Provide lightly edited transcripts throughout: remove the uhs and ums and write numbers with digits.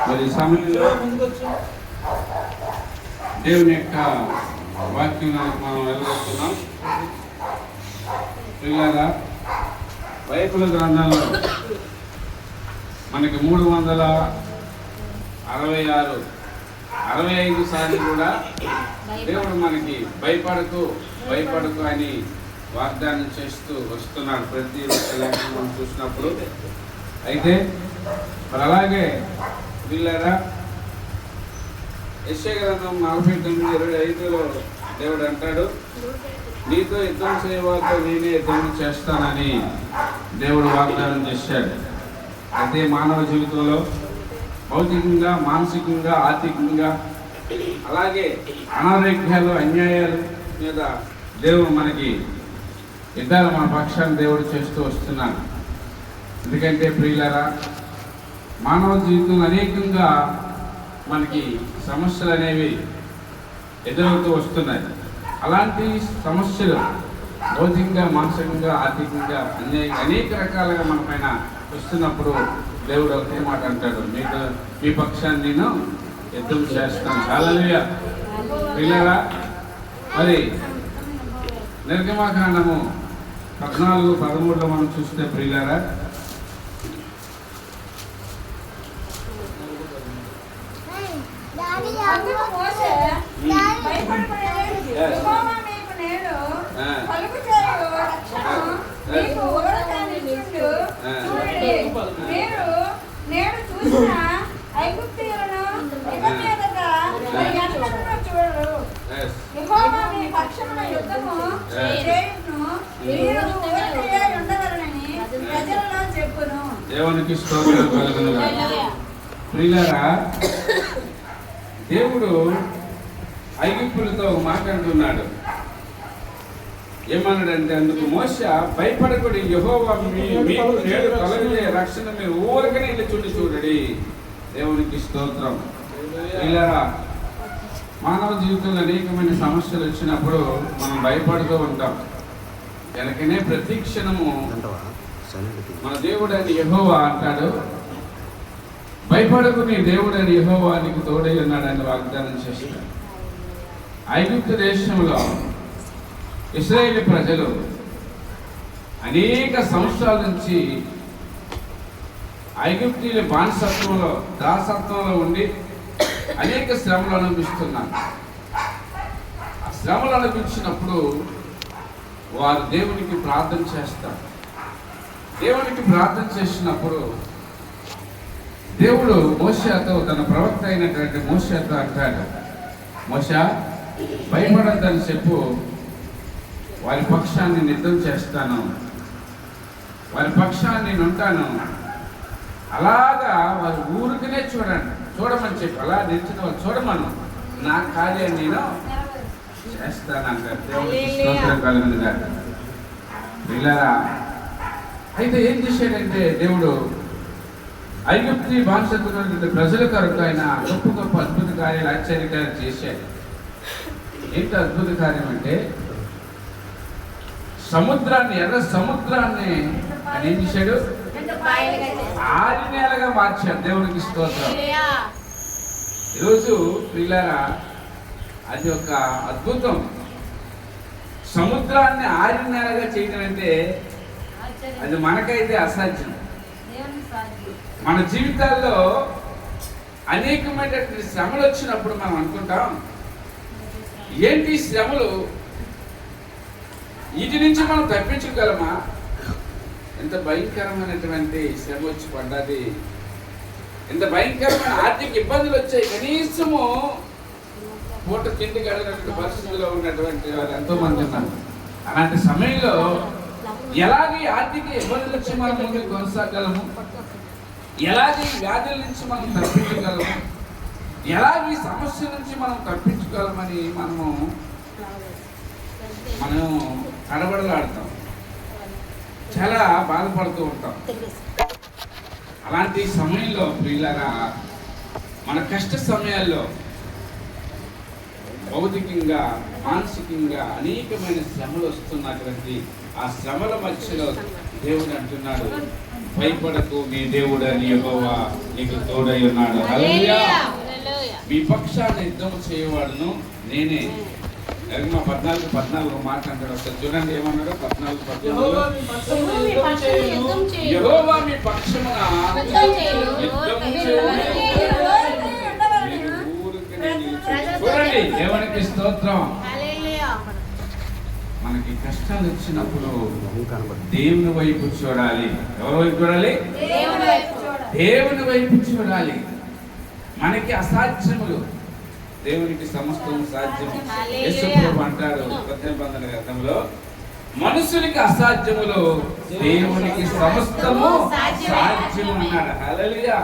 మరి సమయంలో దేవుని యొక్క వాక్యం మనం వెళ్ళబోతున్నాం. పిల్లరా, బైబిల్ గ్రంథంలో మనకి 365 సార్లు కూడా దేవుడు మనకి భయపడకు అని వాగ్దానం చేస్తూ వస్తున్నాడు ప్రతి ఒక్క మనం చూసినప్పుడు. అయితే మరి అలాగే పిల్లరా, యెషయా గ్రంథం 49:25లో దేవుడు అంటాడు, నీతో యుద్ధం చేయవాతో నేనే యుద్ధం చేస్తానని దేవుడు వాగ్దానం చేశాడు. అయితే మానవ జీవితంలో భౌతికంగా, మానసికంగా, ఆర్థికంగా, అలాగే అనారోగ్యాలు, అన్యాయాల మీద దేవుడు మనకి యుద్ధాలు మన పక్షాన్ని దేవుడు చేస్తూ వస్తున్నాడు. ఎందుకంటే ప్రియులారా, మానవ జీవితంలో అనేకంగా మనకి సమస్యలు అనేవి ఎదురవుతూ వస్తున్నాయి. అలాంటి సమస్యలు భౌతికంగా, మానసికంగా, ఆర్థికంగా అనేక రకాలుగా మన పైన వస్తున్నప్పుడు దేవుడు ఒకే మాట అంటాడు, మీ పక్షాన్ని నేను యుద్ధం చేస్తాను. హల్లెలూయా. పిల్లరా, మరి నిర్గమకాండము 14:13లో మనం చూస్తే ప్రియులారా, నేను చూసిన ఐగుప్తీయులను ఇక మీదట చూడరు. యెహోవా మీ పక్షమున యుద్ధము చేయును, మీరు ఊరకయే ఉండవలెనని ప్రజలలో చెప్పును. దేవునికి స్తోత్రం కలుగును గాక. ప్రియులారా, దేవుడు ఐగుప్తులతో మాట్లాడుతున్నాడు. ఏమన్నాడంటే, అందుకు మోషే, భయపడకుడి, యెహోవా మీకు నేడు కలుగజే రక్షణ మీరు ఊరకనే చుట్టూ చూడండి. దేవునికి స్తోత్రం. పిల్లరా, మానవ జీవితంలో అనేకమైన సమస్యలు వచ్చినప్పుడు మనం భయపడుతూ ఉంటాం. వెనకనే ప్రతి క్షణము మన దేవుడని యెహోవా అంటాడు, భయపడకు, నీ దేవుడని యెహోవా నీకు తోడై ఉన్నాడని వాగ్దానం చేస్తాడు. ఐగుప్తు దేశంలో ఇశ్రాయేలు ప్రజలు అనేక సంవత్సరాల నుంచి ఐగుప్తీయుల బానిసత్వంలో, దాసత్వంలో ఉండి అనేక శ్రమలు అనుభవిస్తున్నారు. ఆ శ్రమలు అనుభవించినప్పుడు వారు దేవునికి ప్రార్థన చేస్తారు. దేవునికి ప్రార్థన చేసినప్పుడు దేవుడు మోషేతో, తన ప్రవక్త అయినటువంటి మోషేతో అంటాడు, మోషే, భయపడొద్దని చెప్పు, వారి పక్షాన్ని యుద్ధం చేస్తాను, వారి పక్షాన్ని నేను ఉంటాను. అలాగా వారి ఊరికనే చూడమని చెప్పి, అలా నిలిచిన వాళ్ళు చూడమను, నా కార్యాన్ని నేను చేస్తానంటారు. దేవుడికి స్తోత్రం కలుగును గాక. పిల్లరా, అయితే ఏం చేశాడంటే దేవుడు ఐగుప్తీ బానిసత్వంలో ప్రజల కొరకు ఆయన గొప్ప గొప్ప అద్భుత కార్యాలు, ఆశ్చర్యకార్యాలు చేశాడు. ఏంటి అద్భుత కార్యం అంటే, సముద్రాన్ని, ఎర్ర సముద్రాన్ని ఆయన ఏం చేశాడు, ఆరినేలగా మార్చాడు. దేవునికి స్తోత్రం. ఈరోజు ప్రియులారా, అది ఒక అద్భుతం. సముద్రాన్ని ఆరినేలగా చేయడం అంటే అది మనకైతే అసాధ్యం. మన జీవితాల్లో అనేకమైనటువంటి శ్రమలు వచ్చినప్పుడు మనం అనుకుంటాం, ఏంటి శ్రమలు, వీటి నుంచి మనం తప్పించగలమా? ఎంత భయంకరమైనటువంటి శ్రమ వచ్చి పడ్డది, ఎంత భయంకరమైన ఆర్థిక ఇబ్బందులు వచ్చాయి. కనీసము పూట తిండి కలిగినటువంటి పరిస్థితుల్లో ఉన్నటువంటి వాళ్ళు ఎంతో మంది ఉన్నారు. అలాంటి సమయంలో ఎలాగే ఆర్థిక ఇబ్బందులు వచ్చి మనం ముందుకు కొనసాగలము, ఎలాగే వ్యాధుల నుంచి మనం తప్పించగలము, ఎలాగే సమస్య నుంచి మనం తప్పించగలమని మనం కడబడలాడతాం, చాలా బాధపడుతూ ఉంటాం. అలాంటి సమయంలో ప్రియులారా, మన కష్ట సమయాల్లో భౌతికంగా, మానసికంగా అనేకమైన శ్రమలు వస్తున్నటువంటి ఆ శ్రమల మధ్యలో దేవుడు అంటున్నాడు, భయపడకు, నీ దేవుడు అని యెహోవా నీకు తోడై ఉన్నాడు. హల్లెలూయా. మీ పక్షాన్ని యుద్ధం చేయవాడును నేనే. నిర్గమ 14:14 మాట అంటాడు. ఒకసారి చూడండి ఏమన్నాడు. 14:14 యెహోవా మీ పక్షమున యుద్ధం చేయును. చూడండి దేవునికి స్తోత్రం. మనకి కష్టాలు వచ్చినప్పుడు దేవుని వైపు చూడాలి. ఎవరి వైపు చూడాలి? దేవుని వైపు చూడాలి. మనకి అసాధ్యములు, దేవునికి సమస్తము సాధ్యం. యేసు ప్రభువు అంటారు కొత్త నిబంధన గ్రంథంలో, మనుషునికి అసాధ్యములు దేవునికి సమస్తము సాధ్యం అన్నాడు. హల్లెలూయా.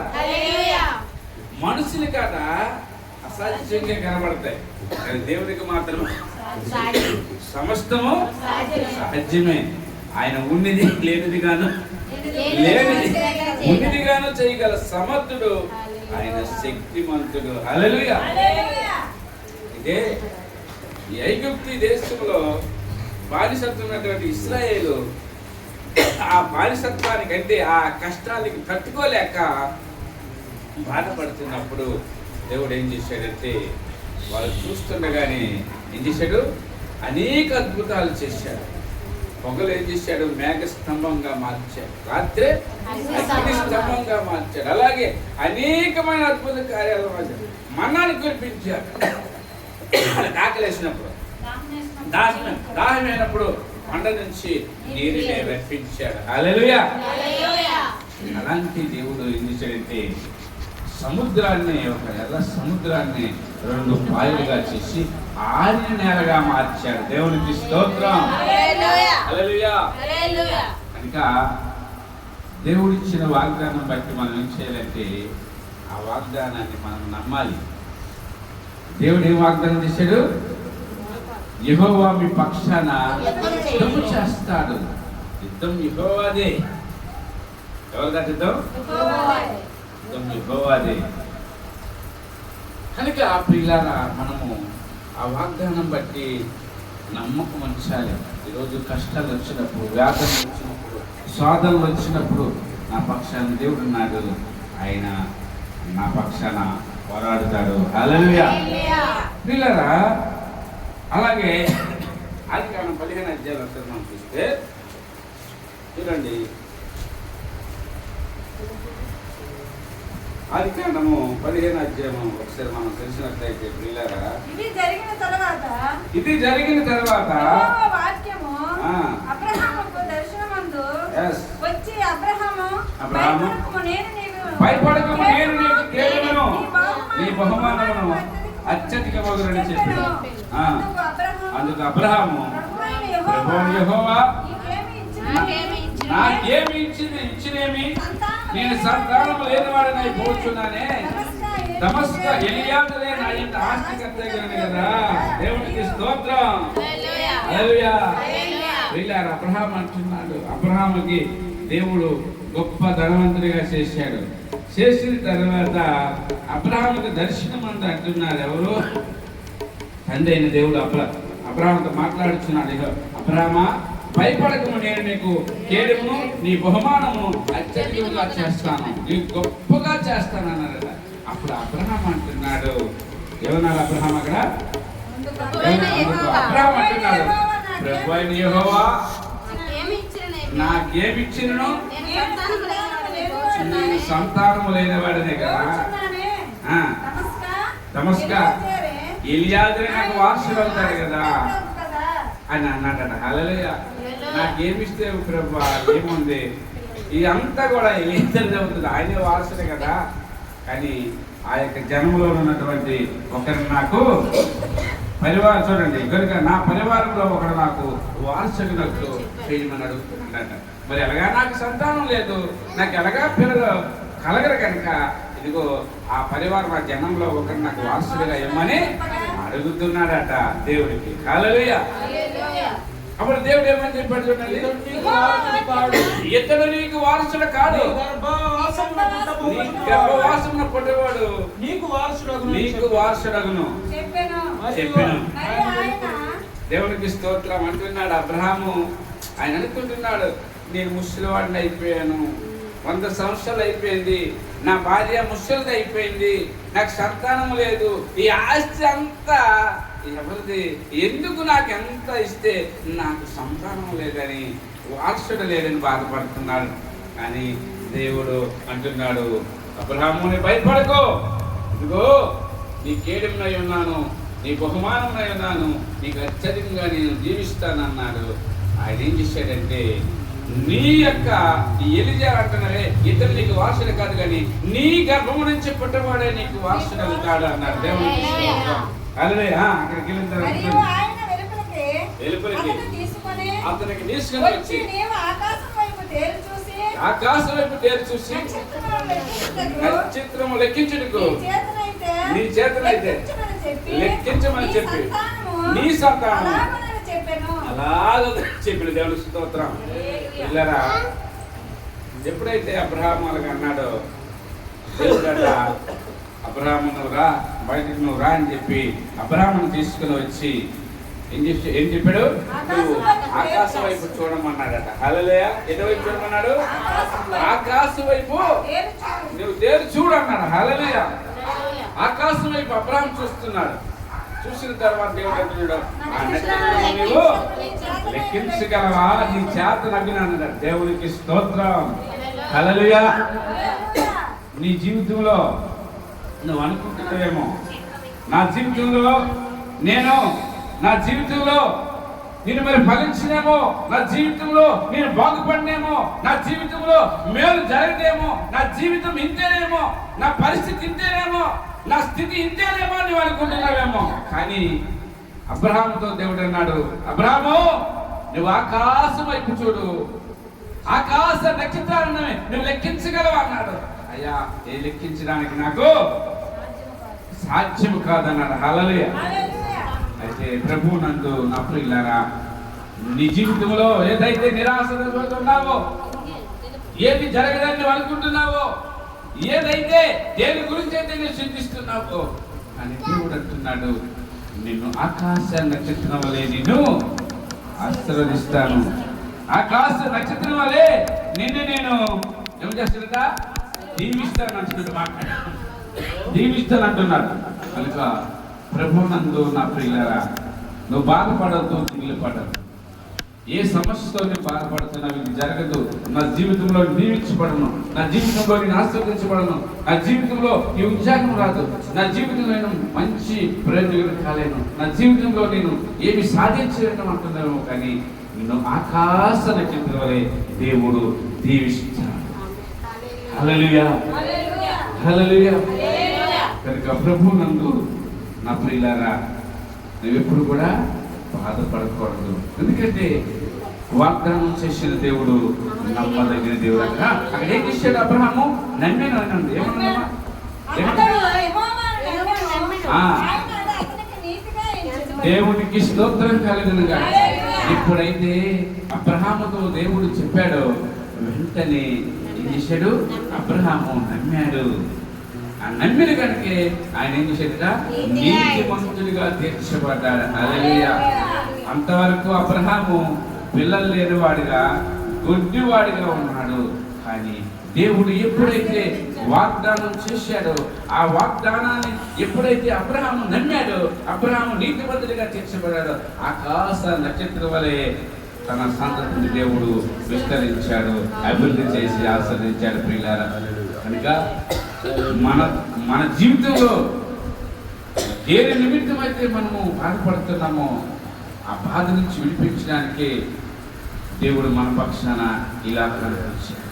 మనుషులకి అట అసాధ్యంగా కనబడతాయి, కానీ దేవునికి మాత్రం సమస్తము సాధ్యమే. ఆయన ఉన్నది లేనిది గాను ఉన్నది గాను చేయగల సమర్థుడు, ఆయన శక్తిమంతుడు. హల్లెలూయా. ఇదే ఈ ఐగుప్తు దేశంలో బానిసత్వమైనటువంటి ఇశ్రాయేలు ఆ బానిసత్వానికంటే ఆ కష్టాలకి తట్టుకోలేక బాధపడుతున్నప్పుడు దేవుడు ఏం చేశాడంటే, వాళ్ళు చూస్తుండగానే ఏం చేశాడు? అనేక అద్భుతాలు చేశాడు. పొగలు ఏం చేశాడు? మేఘ స్తంభంగా మార్చాడు, రాత్రి అగ్ని స్తంభంగా మార్చాడు. అలాగే అనేకమైన అద్భుత కార్యాలు మార్చాడు. మన్నాన్ని కురిపించాడు. ఆకలేసినప్పుడు, దాహమైనప్పుడు కొండ నుంచి నీరుని రప్పించాడు. హల్లెలూయా. అలాంటి దేవుడు ఏం చేశాడంటే, సముద్రాన్ని, ఒక ఎర్ర సముద్రాన్ని 2 పాయలుగా చేసి ఆరిన నేలగా మార్చాడు. దేవునికి స్తోత్రం. హల్లెలూయా. కనుక దేవుడిచ్చిన వాగ్దానం బట్టి మనం ఏం చేయాలంటే, ఆ వాగ్దానాన్ని మనం నమ్మాలి. దేవుడు ఏం వాగ్దానం చేశాడు? యెహోవా మీ పక్షాన యుద్ధం చేస్తాడు. యుద్ధం యెహోవాదే. ఎవరిదా యుద్ధం? యెహోవాదే. కనుక ప్రియులారా, మనము ఆ వాగ్దానం బట్టి నమ్మకం ఉంచాలి. ఈరోజు కష్టాలు వచ్చినప్పుడు, వ్యాధులు వచ్చినప్పుడు, శోధనలు వచ్చినప్పుడు నా పక్షాన దేవుడు ఉన్నాడు, ఆయన నా పక్షాన పోరాడుతాడు. హల్లెలూయా. ప్రియులారా, అలాగే ఆదికాండం 15 అధ్యాయం ఒకసారి మనం చూస్తే చూడండి. ఆదికాండము 15 అధ్యాయం ఒకసారి మనం తెలిసినట్లయితే ప్రియులారా, ఇది జరిగిన తర్వాత యెహోవా వాక్యము అబ్రహాముకు దర్శనమందు వచ్చి, అబ్రహాము భయపడకము, నేను నీకు కేడమును, నీ బహుమానమును అత్యధిక మగురని చెప్పాడు. అందుకు అబ్రహాము, ప్రభువైన యెహోవా నాకేమి ఇచ్చినేమి, నేను సంతానము లేనివాడనై పోచున్నానే. దమస్క ఎలియాజరే నా ఇంట ఆస్తికర్త కదా. దేవునికి స్తోత్రం. హల్లెలూయా. ప్రియులారా, అబ్రహాం అంటున్నాడు, అబ్రహాముకి దేవుడు గొప్ప ధనవంతుడిగా చేశాడు. చేసిన తర్వాత అబ్రహాముకి దర్శనం అంతా అంటున్నాడు. ఎవరు? తండ్రి అయిన దేవుడు అబ్రహాముతో మాట్లాడుతున్నాడు. అబ్రహామా, భయపడకము, నేను నీకు కేడమును, నీ బహుమానము అత్యధికంగా చేస్తాను, నీకు గొప్పగా చేస్తాను అన్నారట. అప్పుడు అబ్రహాం అంటున్నాడు, ఏమన్నాడు అబ్రహాం అక్కడ? అబ్రహాం అంటున్నాడు, ప్రభువైన యెహోవా నాకేమిచ్చినను, నేను సంతానము లేనివాడనే కదా. దమస్కా ఎలియాజరే నాకు వారసుడు అవుతాడు కదా అని అన్నాడట. హల్లెలూయా. నాకేమిస్తే ప్రభువా, ఏముంది, ఇదంతా కూడా ఎలియాజరే అవుతుంది, ఆయనే వారసుడే కదా. కానీ ఆ యొక్క జన్మలో ఉన్నటువంటి ఒకరు నాకు పరివారం, చూడండి, కనుక నా పరివారంలో ఒకడు నాకు వారసుడు చేయమని అడుగుతున్నాడట. మరి ఎలాగా నాకు సంతానం లేదు, నాకు ఎలాగా పిల్లలు కలగరు, కనుక ఇదిగో ఆ పరివారం, ఆ జనంలో ఒకరు నాకు వారసుడిగా ఇమ్మని అడుగుతున్నాడట దేవుడికి. హల్లెలూయా. అప్పుడు దేవుడు ఏమని చెప్పాడు చూడండి, ఇతడు నీకు వారసుడు కాడు, గర్భవాసమున పుట్టేవాడు నీకు వారసుడగును చెప్పాను. దేవునికి స్తోత్రం అంటున్నాడు. అబ్రహాము ఆయన అనుకుంటున్నాడు, నేను ముసలివాడిని అయిపోయాను, 100 సంవత్సరాలు అయిపోయింది, నా భార్య ముసలిది అయిపోయింది, నాకు సంతానం లేదు, ఈ ఆస్తి అంతా ఎవరిది, ఎందుకు నాకు ఎంత ఇస్తే నాకు సంతానం లేదని, వారసుడు లేదని బాధపడుతున్నాడు. కానీ దేవుడు అంటున్నాడు, అబ్రహాముని భయపడకో, ఇదిగో నీ కేడెంనై ఉన్నాను, నీ బహుమానమై ఉన్నాను, నీకు అత్యధికంగా నేను జీవిస్తానన్నాడు. ఆయన ఏం చేశాడంటే, నీ యొక్క ఎలిజా అంటున్నారే, ఇతను నీకు వారసుడు కాదు కానీ నీ గర్భము నుంచి పుట్టవాడే నీకు వారసుడు అవుతాడు అన్నాడు. దేవునికి అక్కడికి వెళ్ళిన తర్వాత వెలుపలికి అతనికి తీసుకుని వచ్చి ఆకాశం వైపు తేరు చూసి నక్షత్రము లెక్కించుటకు నీ చేతనైతే లెక్కించమని చెప్పి నీ సంతానం అలాగ చెప్పిన దేవుని స్తోత్రం. పిల్లరా, ఎప్పుడైతే అబ్రహాము అలాగ అన్నాడో, దేవుడట అబ్రహాము నువ్వు రా, బయటకు నువ్వు రా అని చెప్పి అబ్రహామును తీసుకుని వచ్చి ఏం చెప్పాడు, నువ్వు ఆకాశం వైపు చూడమన్నాడట. హల్లెలూయా. ఎటువైపు చూడమన్నాడు? ఆకాశం వైపు నువ్వు తేరు చూడు అన్నాడు. హల్లెలూయా. ఆకాశం వైపు అబ్రహాం చూస్తున్నాడు. చూసిన తర్వాత దేవుడు అంటున్నాడు, ఆ నక్షత్రము నీవు లెక్కించగలవా, నీ చేత నవ్వినాడు. దేవునికి స్తోత్రం. హల్లెలూయా. నీ జీవితంలో నువ్వు అనుకుంటున్నావేమో, నా జీవితంలో నేను మరి ఫలించినేమో, నా జీవితంలో నేను బాగుపడినేమో, నా జీవితంలో మేలు జరగదేమో, నా జీవితం ఇంతేనేమో, నా పరిస్థితి ఇంతేనేమో, నా స్థితి ఇంతేనేమో నువ్వు అనుకుంటున్నావేమో. కానీ అబ్రహాముతో దేవుడు అన్నాడు, అబ్రహాము నువ్వు ఆకాశం వైపు చూడు, ఆకాశ నక్షత్రాలను నువ్వు లెక్కించగలవు అన్నాడు. అయ్యా, ఏ లెక్కించడానికి నాకు సాధ్యము కాదన్నాడు. హల్లెలూయా. అయితే ప్రభు నందు నా ప్రియులారా, నీ జీవితంలో ఏదైతే నిరాశపడుతున్నావో, ఏది జరగదని నువ్వు అనుకుంటున్నావో, ఏదైతే దేని గురించి అయితే నేను చింతిస్తున్నావో, అని దేవుడు అంటున్నాడు, నిన్ను ఆకాశ నక్షత్రం వలె నిన్ను ఆశీర్వదిస్తాను. ఆకాశ నక్షత్రం వలె నిన్ను నేను ఏం చేస్తున్నా దీవిస్తాను అంటున్నాడు. దీవిస్తాను అంటున్నాడు. కనుక ప్రభునందు నా ప్రియులారా, నువ్వు బాధపడద్దు, దిగులు పడదు. ఏ సమస్యతో నేను బాధపడుతున్నావు, ఇది జరగదు, నా జీవితంలో దీవించబడను, నా జీవితంలో నేను ఆశీర్వదించబడను, నా జీవితంలో ఈ ఉద్యోగం రాదు, నా జీవితంలో నేను మంచి ప్రయోజనం కాలేను, నా జీవితంలో నేను ఏమి సాధించలేను అంటున్నాను. కానీ నిన్ను ఆకాశ నక్షత్రం వలె దేవుడు దీవిస్తాడు. హల్లెలూయా. హల్లెలూయా. కనుక ప్రభునందు నా ప్రియులారా, నువ్వెప్పుడు కూడా బాధపడకూడదు. ఎందుకంటే వాగ్దానం చేసిన దేవుడు నమ్మదగిన దేవుడు. అక్కడ ఏం చేశాడు అబ్రహాము? నమ్మాను అన్నాడు. ఏమన్నా దేవునికి స్తోత్రం కలుగునుగా. ఎప్పుడైతే అబ్రహాముతో దేవుడు చెప్పాడో వెంటనే ఏం చేశాడు? అబ్రహాము నమ్మాడు. ఆ నమ్మిన కనుక ఆయన ఏం చేశాడుగా? నీతిమంతుడిగా తీర్చబడ్డాడు. హల్లెలూయా. అంతవరకు అబ్రహాము పిల్లలు లేనివాడిగా, గుడ్డివాడిగా ఉన్నాడు. కానీ దేవుడు ఎప్పుడైతే వాగ్దానం చేశాడో, ఆ వాగ్దానాన్ని ఎప్పుడైతే అబ్రహాము నమ్మాడో, అబ్రహాము నీతిమంతుడిగా తీర్చబడ్డాడు. ఆకాశ నక్షత్రం వలె తన సంతతిని దేవుడు విస్తరించాడు, అభివృద్ధి చేసి ఆస్వాదించాడు. ప్రియులారా, కనుక మన జీవితంలో ఏ నిమిత్తం అయితే మనము బాధపడుతున్నామో, ఆ బాధ నుంచి విడిపించడానికి దేవుడు మన పక్షాన ఇలా కనిపించాడు.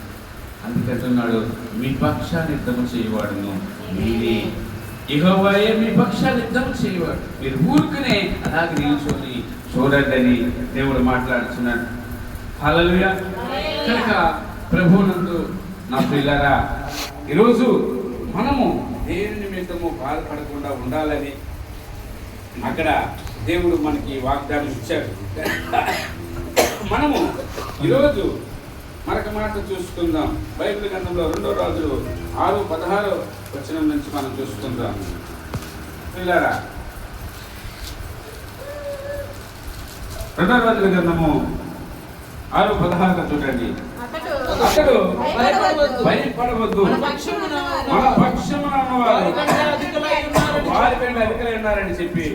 అందుకంటున్నాడు, మీ పక్షాన్ని యుద్ధము చేయవాడును మీరే, యెహోవాయే మీ పక్షాన్ని యుద్ధము చేయవాడు, మీరు ఊరుకునే అలాగే నిల్చొని చూడండి అని దేవుడు మాట్లాడుతున్నాడు. హల్లెలూయా. కనుక ప్రభువునందు నా ప్రియులారా, ఈరోజు మనము దేని నిమిత్తము బాధపడకుండా ఉండాలని అక్కడ దేవుడు మనకి వాగ్దానం ఇచ్చాడు. మనము ఈరోజు మరొక మాట చూసుకుందాం. బైబిల్ గ్రంథంలో 2 రాజులు 6:16 వచనం నుంచి మనం చూసుకుందాం. పిల్లరా, 2 రాజుల గ్రంథము 6:16 చూడండి. అతడు అతడు భయపడవద్దు. భయపడవద్దు, మన పక్షమున మన పక్షమున ఉన్నవారు వారికంటే అధికులై ఉన్నారని వారికంటే అధికులై ఉన్నారని చెప్పి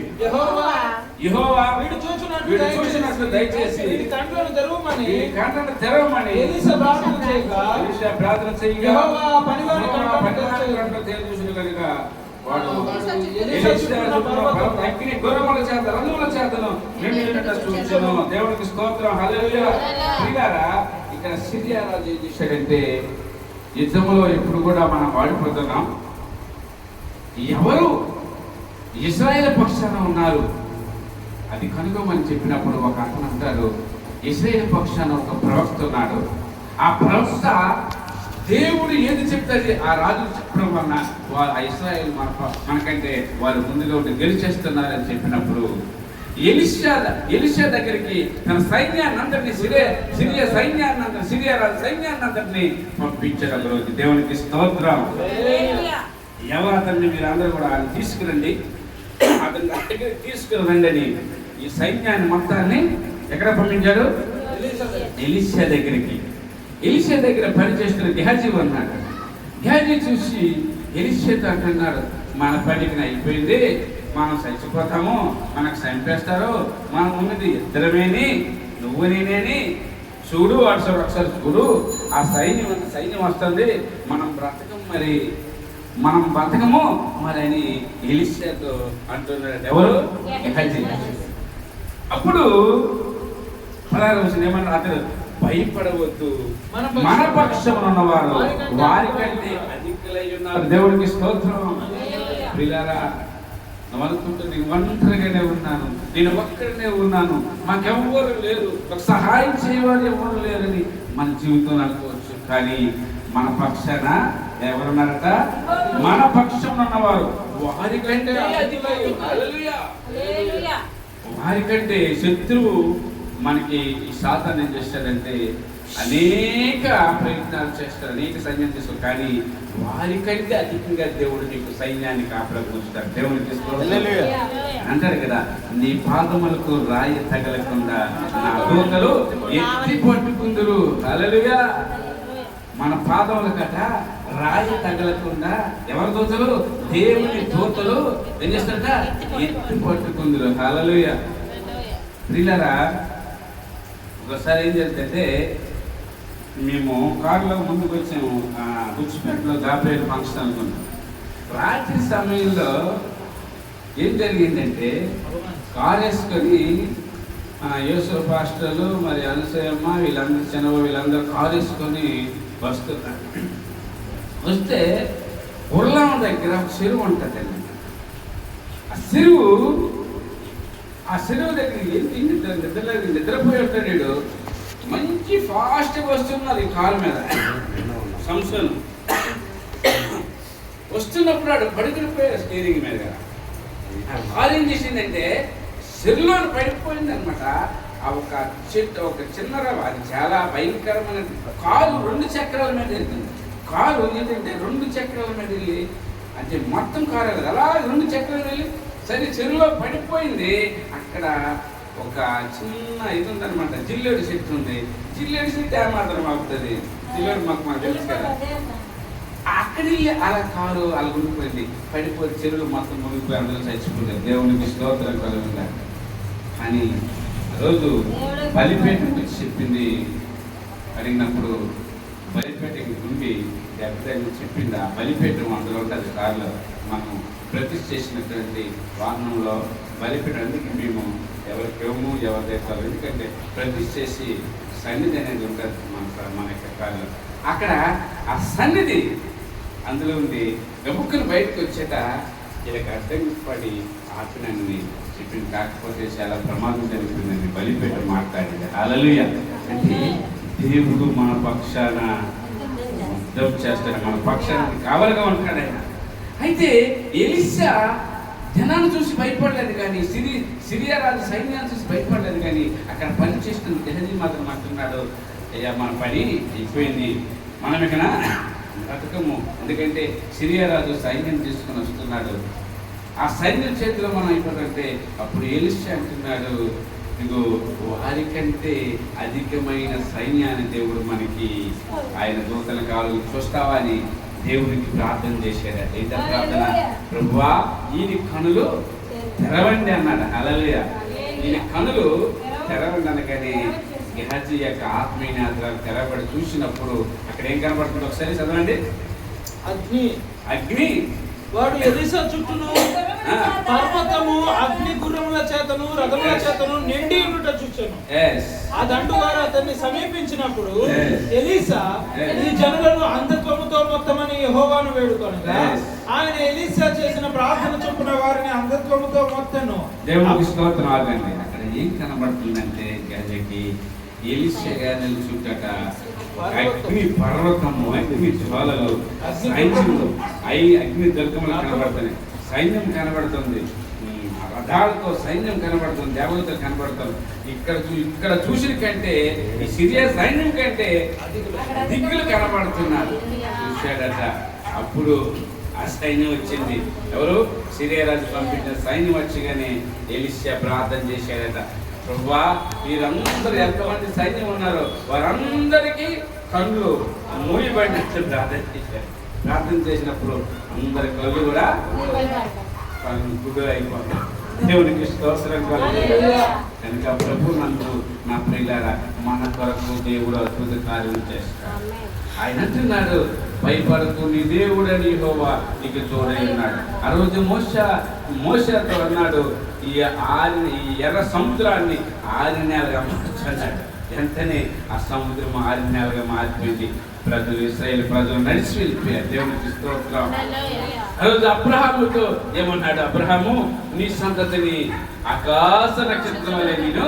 యెహోవా వీడు చూసినట్లు దయచేసి వీడి కండ్లను తెరవమని ఈ కంటను తెరవమని ఎలీషా ప్రార్థన చేయగా యెహోవా పనివారి కండ్లను చూసిన కనుక వాడు ఎలీషా చూసిన పర్వతం అగ్ని గుర్రముల చేత రంగుల చేతను నిండినట్టు చూచెను. దేవునికి స్తోత్రం. హల్లెలూయా. ప్రియులారా, ఇక్కడ సిరియా రాజు ఏం చేశాడంటే, యుద్ధంలో ఇప్పుడు కూడా మనం వాడిపోతున్నాం. ఎవరు ఇశ్రాయేలు పక్షాన ఉన్నారు అది కనుగొమని చెప్పినప్పుడు ఒక అతను అంటారు, ఇశ్రాయేలు పక్షాన ఒక ప్రవక్త ఉన్నాడు. ఆ ప్రవక్త దేవుడు ఏది చెప్తాది ఆ రాజు చెప్పడం వలన వారు ఆ ఇశ్రాయేలు మనకంటే వారు ముందుగా ఉండి గెలిచేస్తున్నారని చెప్పినప్పుడు ఎలీషా దగ్గరికి తన సైన్యాన్ని అందరినీ సిరియా రాజు సైన్యాన్ని అందరినీ పంపించడం రోజు. దేవునికి స్తోత్రం. ఎవరు అతన్ని మీరు అందరూ కూడా ఆయన తీసుకురండి, అతని దగ్గర తీసుకురండి అని ఈ సైన్యాన్ని మొత్తాన్ని ఎక్కడ పంపించాడు? ఎలీషా దగ్గరికి. ఎలీషా దగ్గర పనిచేస్తున్న గెహాజీ ఉన్నాడు. గెహాజీ చూసి ఎలీషాతో అంటున్నాడు, మన పనికి అయిపోయింది, మనం చచ్చిపోతాము, మనకు చంపేస్తారు, మనం ఉన్నది ఇద్దరమేని, నువ్వు నేనేని, చూడు ఒకసారి చూడు, ఆ సైన్యం వస్తుంది, మనం బ్రతకము మరి అని ఎలీషాతో అంటున్నాడు. ఎవరు? గెహాజీ. అప్పుడు ఏమన్నా అతడు భయపడవద్దు, మన పక్షమున ఉన్నవారు వారికంటే అధికులై ఉన్నారు. దేవుడికి స్తోత్రం. ప్రియులారా, నువ్వు అనుకుంటున్నా నేను ఒంటరిగానే ఉన్నాను, నేను ఒక్కడినే ఉన్నాను, మాకెవ్వరు లేరు, ఒక సహాయం చేయవారు ఎవరు లేరని మన జీవితంలో అనుకోవచ్చు. కానీ మన పక్షాన ఎవరున్నారట? మన పక్షమున ఉన్నవారు వారికంటే అధికులై. హల్లెలూయా. వారికంటే శత్రువు మనకి ఈ సాతాను ఏం చేస్తాడంటే అనేక ప్రయత్నాలు చేస్తాడు, అనేక సైన్యం చేస్తాడు, కానీ వారికంటే అధికంగా దేవుడు నీకు సైన్యాన్ని కాపలకు ఉంచుతాడు. దేవుడికి అంటాడు కదా, నీ పాదములకు రాయి తగలకుండా నా దూతలు ఎత్తి పట్టుకుందురు. హల్లెలూయా. మన పాదముల కట రాయి తగలకుండా ఎవరి దూతలు? దేవుని దూతలు ఏం చేస్తారట? ఎత్తి పట్టుకుందురు. హల్లెలూయా. ప్రియులారా, ఒకసారి ఏం చేస్తే మేము కారులో ముందుకు వచ్చాము, బుచ్చిపేటలో గాబ్రియల్ ఫంక్షన్ అనుకున్నాం. రాత్రి సమయంలో ఏం జరిగిందంటే, కారు వేసుకొని యేసు పాస్టర్లు మరి అనసూయమ్మ వీళ్ళందరూ కారు వేసుకొని వస్తున్నారు. వస్తే ఉర్లాం దగ్గర చెరువు ఉంటుందండి. ఆ చెరువు దగ్గర నిద్రపోయి ఉంటాడు. మంచి ఫాస్ట్గా వస్తున్నారు ఈ కారు మీద. సంస్థను వస్తున్నప్పుడు ఆడు పడుకునిపోయాడు స్టీరింగ్ మీద. ఆ కారు ఏం చేసిందంటే చెరువులో పడిపోయింది అనమాట. ఆ ఒక చెట్టు, ఒక చిన్న రవ, అది చాలా భయంకరమైన కారు 2 చక్రాల మీద వెళ్తుంది. కారు ఏంటంటే 2 చక్రాల మీద వెళ్ళి, అంటే మొత్తం కారు కదా, అలా 2 చక్రాలు వెళ్ళి సరే చెరువులో పడిపోయింది. అక్కడ ఒక చిన్న ఇది ఉందన్నమాట, జిల్లేడు చెట్టు ఉంది. జిల్లేడు చెట్టు ఏమాత్రం అవుతుంది, జిల్లేడు మాకు తెలుసు కదా. అక్కడి అలా కారు అలా ఉండిపోయింది, పడిపోయి చెరువులు మొత్తం మునిగిపోయి అందరూ చచ్చిపోతారు. దేవునికి స్తోత్రం కలుగుతుందా. కానీ రోజు బలిపేట గురించి చెప్పింది అడిగినప్పుడు బలిపేటకి ఉండి ఎప్పుడైనా చెప్పింది. ఆ బలిపేట అందులో ఉంటుంది కారులో. మనం ప్రతిష్ఠ చేసినటువంటి వాహనంలో బలిపేట అందుకే మేము ఎవరికి ఇవ్వము, ఎవరి దేశాలు, ఎందుకంటే ప్రతిష్ఠ చేసి సన్నిధి అనేది ఉంటుంది మన యొక్క కారులో. అక్కడ ఆ సన్నిధి అందులో ఉంది. గబుక్కుని బయటకు వచ్చేట వీళ్ళకి అర్థం పడి ఆపినని చెప్పింది. కాకపోతే చాలా ప్రమాదం జరుగుతుందని బలిపేట మాట్లాడింది. హల్లెలూయా. అంటే దేవుడు మన పక్షాన యుద్ధం చేస్తాడు, మన పక్షానికి కావలిగా ఉంటాడు ఆయన. అయితే ఎలీషా జనాన్ని చూసి భయపడలేదు, కానీ సిరియా రాజు సైన్యాన్ని చూసి భయపడలేదు. కానీ అక్కడ పని చేస్తున్న గెహాజీ మాత్రం అంటున్నాడు, అయ్యా మన పని అయిపోయింది, మనం ఇక్కడ బ్రతకము. ఎందుకంటే సిరియా రాజు సైన్యం తీసుకుని వస్తున్నాడు, ఆ సైన్యం చేతిలో మనం అయిపోతుంటే. అప్పుడు ఎలీషా అంటున్నాడు, ఇదిగో వారికంటే అధికమైన సైన్యాన్ని దేవుడు మనకి ఆయన దూతల కాలు చూస్తావా అని దేవునికి ప్రార్థన చేశాడు. ఏంటో ప్రార్థన? ప్రభువా ఈయన కనులు తెరవండి అన్నాడు. హల్లెలూయా. ఈయన కనులు తెరవండి అనగానే గెహజీ యొక్క ఆత్మీయ నేత్రాలు తెరబడి చూసినప్పుడు అక్కడ ఏం కనబడుతుంది? ఒకసారి చదవండి. అగ్ని అగ్ని. వాడు ఎలీషా చుట్టూను పర్వతము అగ్ని గుర్రముల చేతను రథముల చేతను నిండి ఉండుట చూచాను. ఆ దండు వారు అతన్ని సమీపించినప్పుడు ఎలీషా ఈ జనులను అంధత్వముతో మొత్తమని యెహోవాను వేడుకొనగా ఆయన ఎలీషా చేసిన ప్రార్థన చొప్పున వారిని అంధత్వముతో మొత్తను. దేవునికి స్తోత్రం. ఆగండి. అక్కడ ఏం కనబడుతుందంటే గజకి ఎలీషా గారిని చుట్టట అగ్ని పర్వతము, అగ్ని జ్వాలలు, సైన్యంలో అగ్ని దుర్గములు కనబడుతున్నాయి, సైన్యం కనబడుతుంది, రథాలతో సైన్యం కనబడుతుంది, దేవతలు కనబడుతుంది. ఇక్కడ చూసిన కంటే ఈ సిరియా సైన్యం కంటే దిక్కులు కనబడుతున్నారు. చూశాడట. అప్పుడు ఆ సైన్యం వచ్చింది. ఎవరు? సిరియా రాజు పంపించిన సైన్యం వచ్చగానే ఎలీషా ప్రార్థన చేశాడట. ప్రభువా వీరందరూ ఎంతమంది సైన్యం ఉన్నారో వారందరికీ కళ్ళు మూయబడినట్టు ప్రార్థన చేశారు. ప్రార్థన చేసినప్పుడు అందరి కళ్ళు కూడా గుడ్డు అయిపోతాయి. దేవునికి స్తోత్రం కలుగుతుంది. కనుక ప్రభు నందు నా ప్రియులారా మన కొరకు దేవుడు అద్భుత కార్యం చేస్తాడు. ఆయన అంటున్నాడు, భయపడకు నీ దేవుడని యెహోవా నీకు తోడై ఉన్నాడు. ఆ రోజు మోషేతో అన్నాడు, ఈ ఎర్ర సముద్రాన్ని 6 నెలలుగా మార్చన్నాడు. వెంటనే ఆ సముద్రం 6 నెలలుగా మారిపోయింది. ప్రజలు, ఇశ్రాయేలు ప్రజలు నడిచి వెళ్ళిపోయారు. దేవునికి స్తోత్రం. ఆ రోజు అబ్రహాముతో ఏమన్నాడు? అబ్రహాము నీ సంతతిని ఆకాశ నక్షత్రం వలె నేను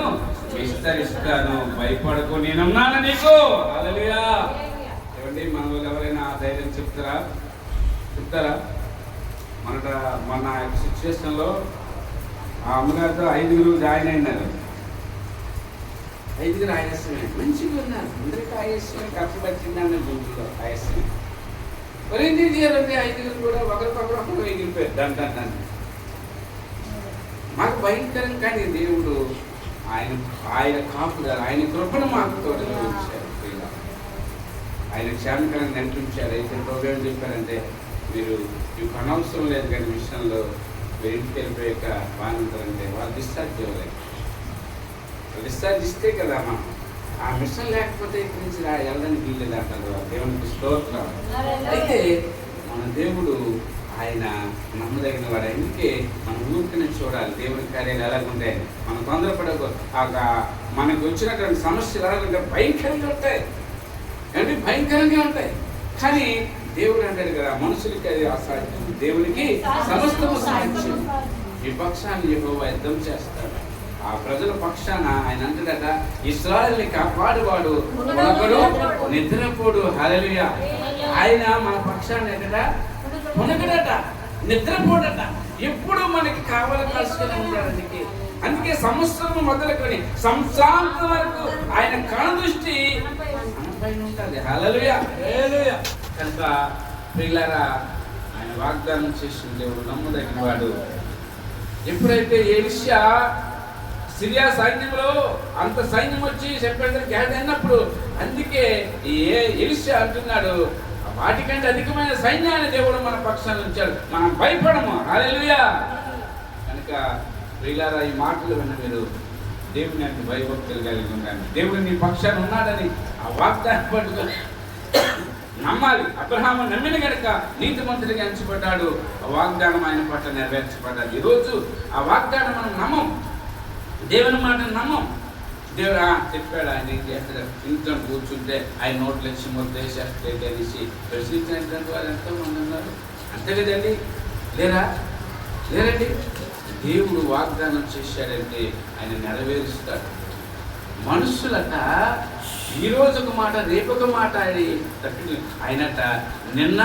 విస్తరిస్తాను, భయపడకు నేనున్నాను నీకు. హల్లెలూయా. ఏమండి, మన వాళ్ళు ఎవరైనా ఆ ధైర్యం చెప్తారా? మన సిచ్యువేషన్లో ఆ అమ్మగారితో 5 జాయిన్ అయినారు. 5 ఆయాసమే, మంచిగా ఉన్నారు, అందరికీ ఆయాసమే, ఖర్చు పట్టిందని గుంపులో ఆయాసమే. మరి ఏం చేయాలంటే 5 కూడా ఒకరికొకరు ఎగిరిపోయారు. దాన్ని మాకు భయంకరం. కానీ దేవుడు ఆయన కాపుదల, ఆయన కృపను మాకు తోడుగా ఉంచారు. ఆయన క్షేమకరంగా నడిపించారు. అయితే ప్రోగ్రాం చెప్పారంటే మీరు మీకు అనవసరం లేదు కానీ విషయంలో మీరు ఇంటికి వెళ్ళిపోయాక బాగుంటారంటే వాళ్ళు డిశ్చార్జ్ ఇవ్వలేదు. డిశ్చార్జ్ ఇస్తే కదా మనం ఆ మిషన్ లేకపోతే ఇక్కడి నుంచి వెళ్ళడానికి వీల్లేదు అంటారు. దేవునికి స్తోత్రం. అయితే మన దేవుడు ఆయన నమ్మదగిన వాడు. అందుకే మనం ఊరికనే చూడాలి దేవుని కార్యాలు ఎలాగుంటాయి. మనం తొందరపడకు. మనకు వచ్చినటువంటి సమస్యలు ఎలాగుంటాయి? భయంకరంగా ఉంటాయి. అంటే భయంకరంగా ఉంటాయి. కానీ దేవుడు అంటాడు కదా, మనుషులకి అది అసాధ్యం, దేవునికి సమస్తము సాధ్యం. ఈ పక్షాన్ని యెహోవా యుద్ధం చేస్తాడు. ఆ ప్రజల పక్షాన ఆయన అంటాడట, ఇశ్రాయేలుని కాపాడువాడు ఒకడు నిద్రపోడు. హల్లెలూయా. ఆయన మన పక్షాన్ని ఎక్కడ మునగడట, నిద్రపోడట, ఎప్పుడు మనకి కావాలి కలుసుకొని ఉంటాడు. అందుకే సంవత్సరం మొదలుకొని సంవత్సరాంతం వరకు ఆయన కనుదృష్టి మనపైన ఉంటుంది. హల్లెలూయా. హల్లెలూయా. కనుక ప్రియులారా, ఆయన వాగ్దానం చేసిన దేవుడు నమ్మదగిన వాడు. ఎప్పుడైతే ఎలీషా సిరియా సైన్యంలో అంత సైన్యం వచ్చి చెప్పేందుకు గ్యాస్ అయినప్పుడు, అందుకే ఎలీషా అంటున్నాడు, వాటికంటే అధికమైన సైన్యాన్ని దేవుడు మన పక్షాన్ని ఉంచాడు, మనం భయపడము. హల్లెలూయా. కనుక ప్రియులారా, ఈ మాటలు విన్న మీరు దేవుని అంటే భయభక్తులు కలిగి ఉండాలి. దేవుడు నీ పక్షాన్ని ఉన్నాడని ఆ వాగ్దానం పట్టుకొని నమ్మాలి. అబ్రహాము నమ్మిన కనుక నీతిమంతుడిగా ఎంచబడ్డాడు. ఆ వాగ్దానం ఆయన పట్ల నెరవేర్చబడ్డాడు. ఈరోజు ఆ వాగ్దానం మనం నమ్మం, దేవుని మాటను నమ్మం. దేవుడు చెప్పాడు, ఆయన ఏం చేస్తాడు, ఇంట్లో కూర్చుంటే ఆయన నోట్లు వచ్చి ముద్దేసేస్తే అనేసి ప్రశ్నించినటువంటి వారు ఎంతోమంది ఉన్నారు. అంతే కదండి, లేరండి. దేవుడు వాగ్దానం చేశాడంటే ఆయన నెరవేరుస్తాడు. మనుషులట ఈరోజు ఒక మాట రేపు ఒక మాట ఆయనట నిన్న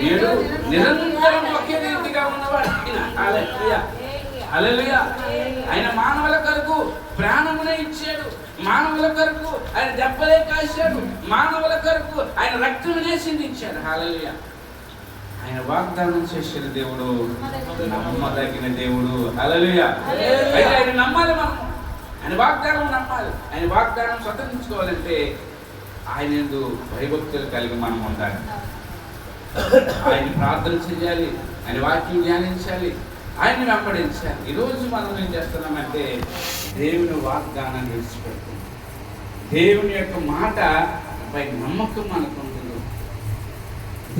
నేడు నిరంతరం ఒకే రీతిగా ఉన్నవాడు ఆయన. హల్లెలూయా. హల్లెలూయా. ఆయన మానవుల కొరకు ప్రాణమునే ఇచ్చాడు, మానవుల కొరకు ఆయన దెబ్బలే కాశాడు, మానవుల కొరకు ఆయన రక్తం చేసింది ఇచ్చాడు. హల్లెలూయా. ఆయన వాగ్దానం చేసిన దేవుడు నమ్మదగిన దేవుడు. హల్లెలూయా. అయితే ఆయన నమ్మాలి మనం. ఆయన వాగ్దానం నమ్మాలి. ఆయన వాగ్దానం స్వతంత్రించుకోవాలంటే ఆయన యందు భయభక్తులు కలిగి మనం ఉండాలి. ఆయన ప్రార్థన చేయాలి, ఆయన వాక్యం ధ్యానించాలి, ఆయన్ని వెంబడించాలి. ఈరోజు మనం ఏం చేస్తున్నామంటే దేవుని వాగ్దానాన్ని విడిచిపెడుతున్నాం. దేవుని యొక్క మాట పై నమ్మకం మనకు ఉంటుంది.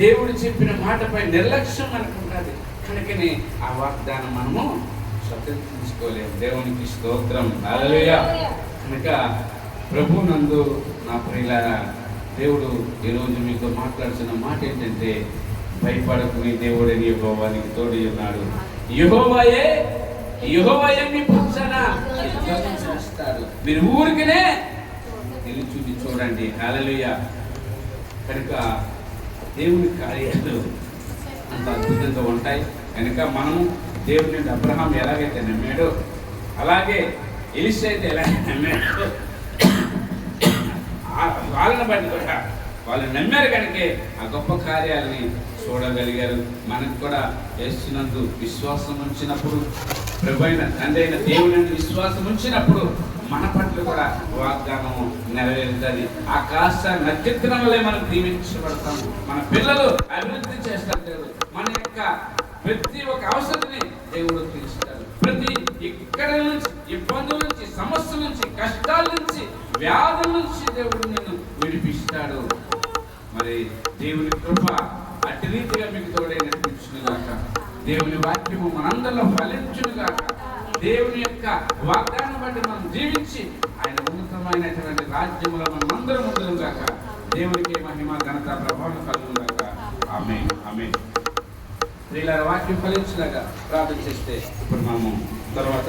దేవుడు చెప్పిన మాటపై నిర్లక్ష్యం మనకు ఉంటుంది. కనుకనే ఆ వాగ్దానం మనము స్వతంత్రించుకోలేము. దేవునికి స్తోత్రం. హల్లెలూయా. కనుక ప్రభునందు నా ప్రియులారా, దేవుడు ఈరోజు మీతో మాట్లాడుతున్న మాట ఏంటంటే భయపడకు, నీ దేవుడని యెహోవా నీకు తోడై ఉన్నాడు. యెహోవాయే మీ పక్షాన యుద్ధం చేస్తాడు. మీరు ఊరికనే నిలుచుని చూడండి. హల్లెలూయా. కనుక దేవుని కార్యాలు అంత అద్భుతంగా ఉంటాయి. కనుక మనము దేవుని అబ్రహాం ఎలాగైతే నమ్మాడో అలాగే ఎలీషా అయితే ఎలాగైతే నమ్మాడో వాళ్ళని బట్టి కూడా వాళ్ళు నమ్మారు. కనుకే ఆ గొప్ప కార్యాలని చూడగలిగారు. మనకు కూడా యేసునందు విశ్వాసం ఉంచినప్పుడు, ప్రభువైన తండ్రి అయిన దేవుని విశ్వాసం ఉంచినప్పుడు మన పట్ల కూడా వాగ్దానం నెరవేరుతుంది. ఆకాశ నక్షత్రం వల్లే మనం దీవించబడతాం. మన పిల్లలు అభివృద్ధి చేస్తారు. మన యొక్క ప్రతి ఒక్క అవసరాన్ని దేవుడు తీరుస్తాడు. ప్రతి ఇక్కడ నుంచి ఇబ్బందుల నుంచి, సమస్యల నుంచి, కష్టాల నుంచి, వ్యాధుల నుంచి దేవుడు నిన్ను విడిపిస్తాడు. మరి దేవుని కృప అట్టి రీతిగా మీకు తోడే నడిపించునుగాక. దేవుని వాక్యము మనందరిలో ఫలించునుగాక. దేవుని యొక్క వాగ్దానం బట్టి మనం జీవించి ఆయన ఉన్నతమైనటువంటి రాజ్యములో మనం అందరం ఉండుగాక. దేవునికి మహిమ, ఘనత, ప్రభావం కలుగుగాక. ఆమేన్, ఆమేన్. ప్రియులారా, వాక్యం ఫలించులాగా ప్రార్థన చేస్తే ఇప్పుడు మనము తర్వాత